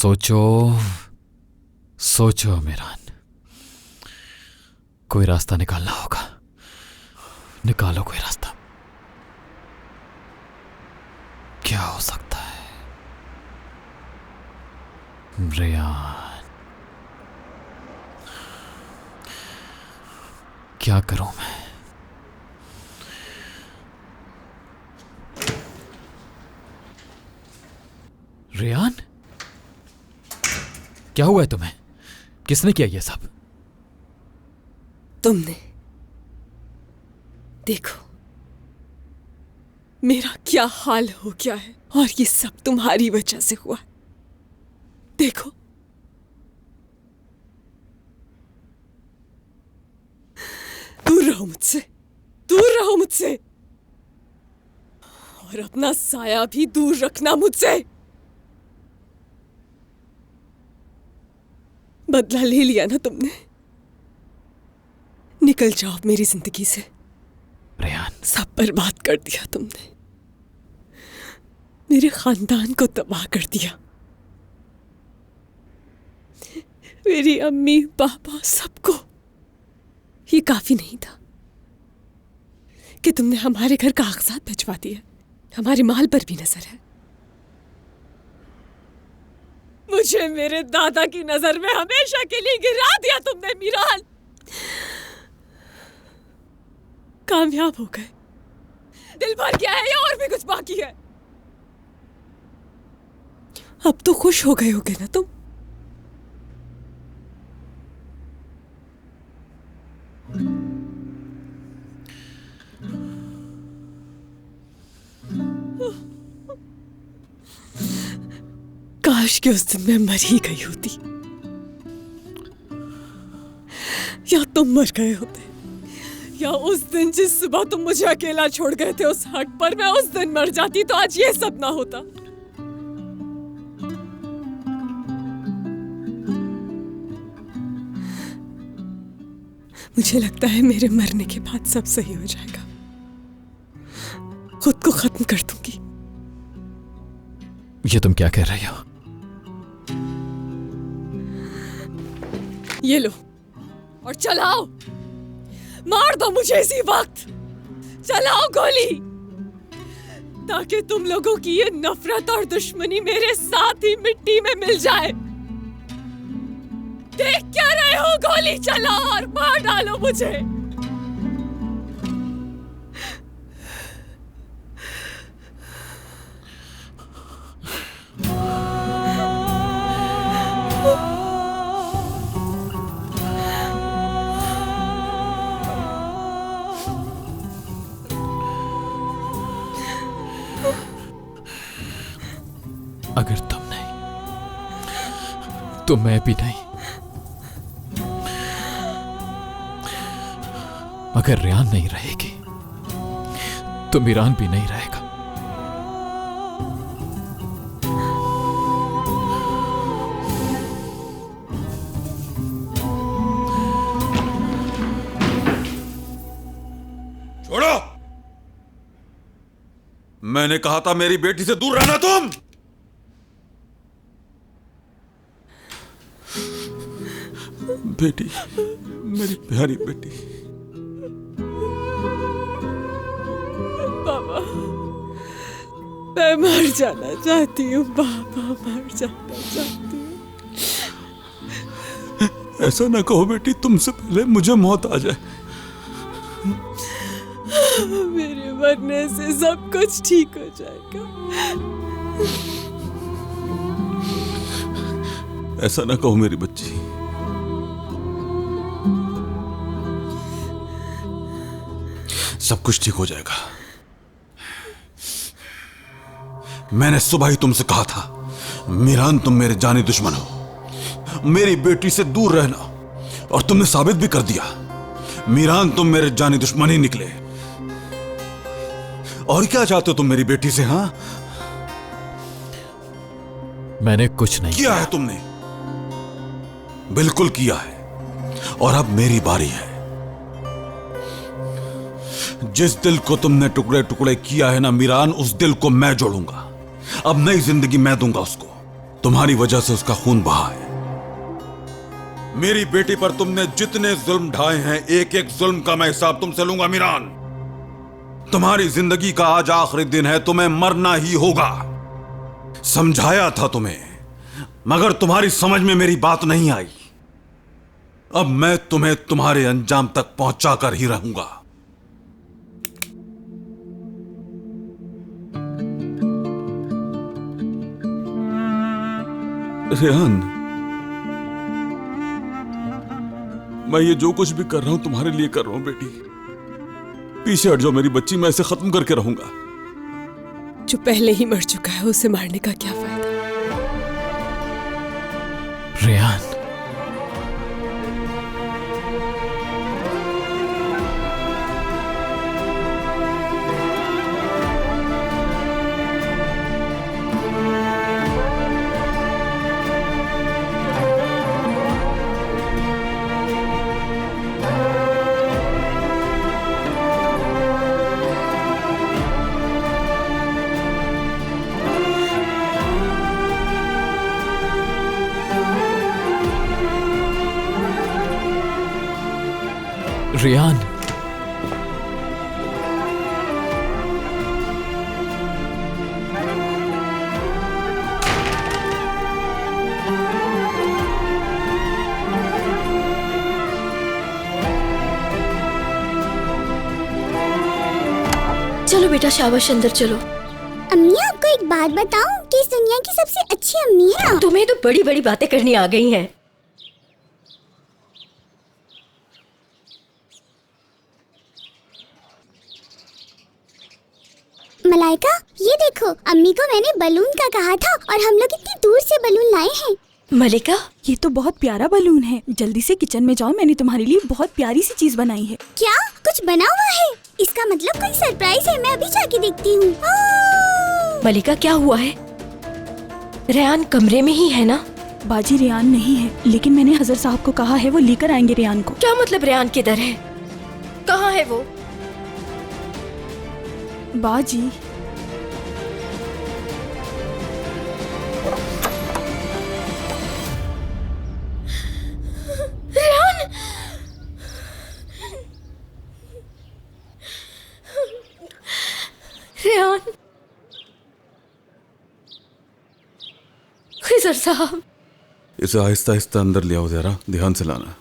सोचो सोचो मीरान, कोई रास्ता निकालना होगा। निकालो कोई रास्ता। क्या हो सकता है? रेयान, क्या करूं मैं? रेयान, क्या हुआ है तुम्हें? किसने किया ये सब? तुमने। देखो मेरा क्या हाल हो गया है, और ये सब तुम्हारी वजह से हुआ। देखो दूर रहो मुझसे, दूर रहो मुझसे, और अपना साया भी दूर रखना मुझसे। बदला ले लिया ना तुमने, निकल जाओ मेरी जिंदगी से। रेयान, सब बर्बाद कर दिया तुमने, मेरे खानदान को तबाह कर दिया। मेरी अम्मी पापा सबको। ये काफी नहीं था कि तुमने हमारे घर कागजात भिजवा दिए, हमारे माल पर भी नजर है। मुझे मेरे दादा की नजर में हमेशा के लिए गिरा दिया तुमने मीरान। कामयाब हो गए, दिल भर गया है या और भी कुछ बाकी है? अब तो खुश हो गए होगे ना तुम? काश कि उस दिन मैं मर ही गई होती, या तुम मर गए होते, या उस दिन जिस सुबह तुम मुझे अकेला छोड़ गए थे उस हट पर, मैं उस दिन मर जाती तो आज ये सब ना होता। मुझे लगता है मेरे मरने के बाद सब सही हो जाएगा, खुद को खत्म कर दूंगी। ये तुम क्या कह रही हो? ये लो और चलाओ, मार दो मुझे इसी वक्त। चलाओ गोली, ताकि तुम लोगों की ये नफरत और दुश्मनी मेरे साथ ही मिट्टी में मिल जाए। देख क्या रहे हो? गोली चलाओ और मार डालो मुझे। अगर तुम नहीं तो मैं भी नहीं। अगर रेयान नहीं रहेगी तो मीरान भी नहीं रहेगा। छोड़ो! मैंने कहा था मेरी बेटी से दूर रहना तुम। बेटी, मेरी प्यारी बेटी। बाबा, मैं मर जाना चाहती हूँ बाबा, मर जाना चाहती हूँ। ऐसा ना कहो बेटी, तुमसे पहले मुझे मौत आ जाए। मेरे मरने से सब कुछ ठीक हो जाएगा। ऐसा ना कहो मेरी बच्ची। सब कुछ ठीक हो जाएगा। मैंने सुबह ही तुमसे कहा था, मीरान तुम मेरे जानी दुश्मन हो, मेरी बेटी से दूर रहना, और तुमने साबित भी कर दिया। मीरान तुम मेरे जानी दुश्मन ही निकले। और क्या चाहते हो तुम मेरी बेटी से? हाँ, मैंने कुछ नहीं किया है तुमने, बिल्कुल किया है। और अब मेरी बारी है। जिस दिल को तुमने टुकड़े टुकड़े किया है ना मीरान, उस दिल को मैं जोड़ूंगा। अब नई जिंदगी मैं दूंगा उसको। तुम्हारी वजह से उसका खून बहा है। मेरी बेटी पर तुमने जितने जुल्म ढाए हैं, एक एक जुल्म का मैं हिसाब तुमसे लूंगा मीरान। तुम्हारी जिंदगी का आज आखिरी दिन है, तुम्हें मरना ही होगा। समझाया था तुम्हें, मगर तुम्हारी समझ में मेरी बात नहीं आई। अब मैं तुम्हें तुम्हारे अंजाम तक पहुंचा कर ही रहूंगा। रेहान, मैं ये जो कुछ भी कर रहा हूं तुम्हारे लिए कर रहा हूं बेटी। पीछे हट जाओ मेरी बच्ची, मैं इसे खत्म करके रहूंगा। जो पहले ही मर चुका है उसे मारने का क्या फायदा? रेहान, रेहान, चलो बेटा, शाबाश, अंदर चलो। अम्मी, आपको एक बात बताऊं कि इस दुनिया की सबसे अच्छी अम्मी है आप। तुम्हें तो बड़ी बड़ी बातें करनी आ गई हैं। मलाइका, ये देखो, अम्मी को मैंने बलून का कहा था और हम लोग इतनी दूर से बलून लाए हैं। मलिका, ये तो बहुत प्यारा बलून है। जल्दी से किचन में जाओ, मैंने तुम्हारे लिए बहुत प्यारी सी चीज बनाई है। क्या कुछ बना हुआ है? इसका मतलब कोई सरप्राइज है। मैं अभी जाके देखती हूँ। मलिका, क्या हुआ है? रेहान कमरे में ही है ना? बाजी, रेहान नहीं है, लेकिन मैंने हजरत साहब को कहा है वो लेकर आएंगे रेहान को। क्या मतलब रेहान किधर है? कहाँ है वो? बाजी, रेहान, खिजर साहब, इसे आहिस्ता आहिस्ता अंदर ले आओ, जरा ध्यान से लाना।